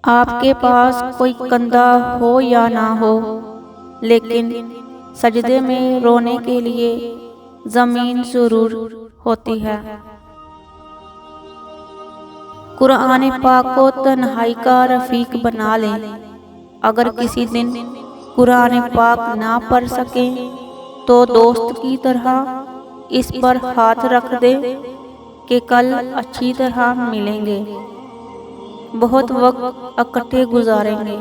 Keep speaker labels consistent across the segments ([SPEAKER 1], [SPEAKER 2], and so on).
[SPEAKER 1] आपके पास कोई कंधा हो या ना हो, लेकिन सजदे में रोने के लिए ज़मीन ज़रूर होती है। कुरान पाक को तन्हाई का रफ़ीक बना लें। अगर किसी दिन कुरान पाक ना पढ़ सकें तो दोस्त की तरह इस पर हाथ रख दे कि कल अच्छी तरह मिलेंगे, बहुत वक्त इकट्ठे गुजारेंगे।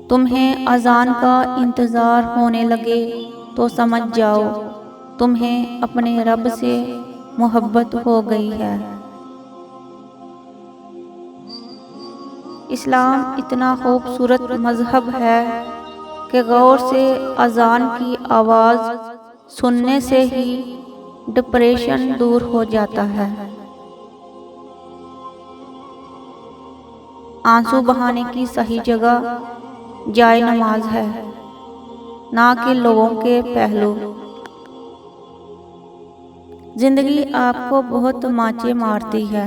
[SPEAKER 1] तुम्हें अजान का इंतज़ार होने लगे तो समझ जाओ तुम्हें अपने रब से मोहब्बत हो गई है। इस्लाम इतना खूबसूरत मज़हब है कि गौर से अजान की आवाज़ सुनने से ही डिप्रेशन दूर हो जाता है। आंसू बहाने की सही जगह जाए नमाज है, ना कि लोगों के पहलू। जिंदगी आपको बहुत तमाचे मारती है,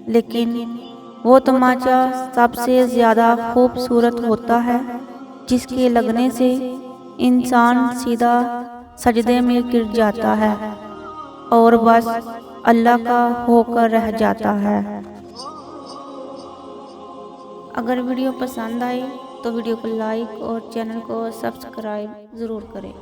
[SPEAKER 1] लेकिन वो तमाचा सबसे ज़्यादा खूबसूरत होता है जिसके लगने से इंसान सीधा सजदे में गिर जाता है और बस अल्लाह का होकर रह जाता है। अगर वीडियो पसंद आए तो वीडियो को लाइक और चैनल को सब्सक्राइब ज़रूर करें।